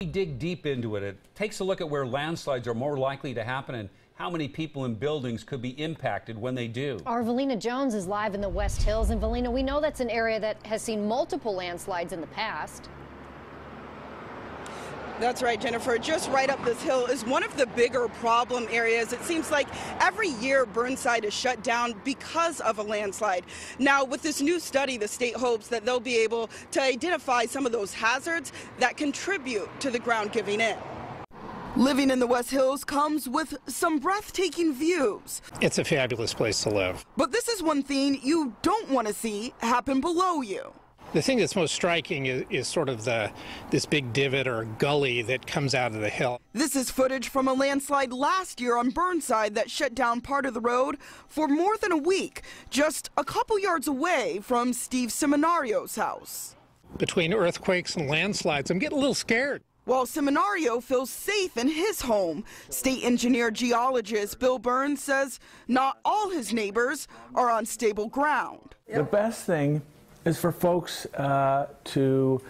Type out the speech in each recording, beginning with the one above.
We dig deep into it. It takes a look at where landslides are more likely to happen and how many people and buildings could be impacted when they do. Our Valina Jones is live in the West Hills. And Valina, we know that's an area that has seen multiple landslides in the past. That's right, Jennifer. Just right up this hill is one of the bigger problem areas. It seems like every year Burnside is shut down because of a landslide. Now, with this new study, the state hopes that they'll be able to identify some of those hazards that contribute to the ground giving in. Living in the West Hills comes with some breathtaking views. It's a fabulous place to live. But this is one thing you don't want to see happen below you. The thing that's most striking is sort of this big divot or gully that comes out of the hill. This is footage from a landslide last year on Burnside that shut down part of the road for more than a week, just a couple yards away from Steve Seminario's house. Between earthquakes and landslides, I'm getting a little scared. While Seminario feels safe in his home, state engineer geologist Bill Burns says not all his neighbors are on stable ground. The best thing is for folks to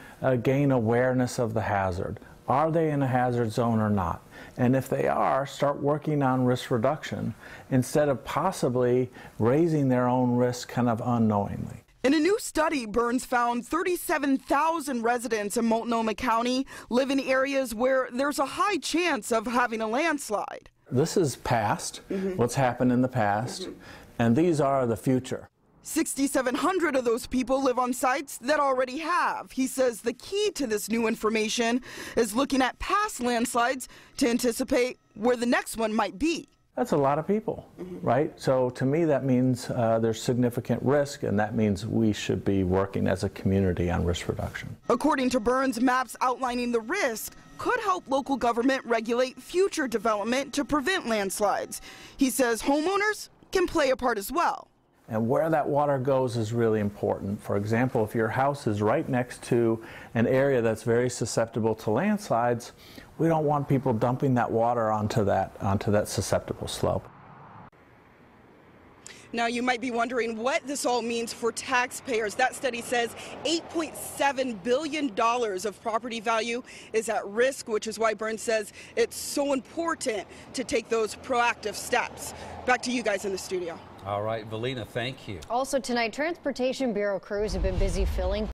gain awareness of the hazard. Are they in a hazard zone or not? And if they are, start working on risk reduction instead of possibly raising their own risk kind of unknowingly. In a new study, Burns found 37,000 residents in Multnomah County live in areas where there's a high chance of having a landslide. This is past, what's happened in the past, and these are the future. 6,700 of those people live on sites that already have. He says the key to this new information is looking at past landslides to anticipate where the next one might be. That's a lot of people, right? So to me, that means there's significant risk, and that means we should be working as a community on risk reduction. According to Burns, maps outlining the risk could help local government regulate future development to prevent landslides. He says homeowners can play a part as well. And where that water goes is really important. For example, if your house is right next to an area that's very susceptible to landslides, we don't want people dumping that water onto that susceptible slope. Now, you might be wondering what this all means for taxpayers. That study says $8.7 billion of property value is at risk, which is why Burns says it's so important to take those proactive steps. Back to you guys in the studio. All right, Valina, thank you. Also tonight, Transportation Bureau crews have been busy filling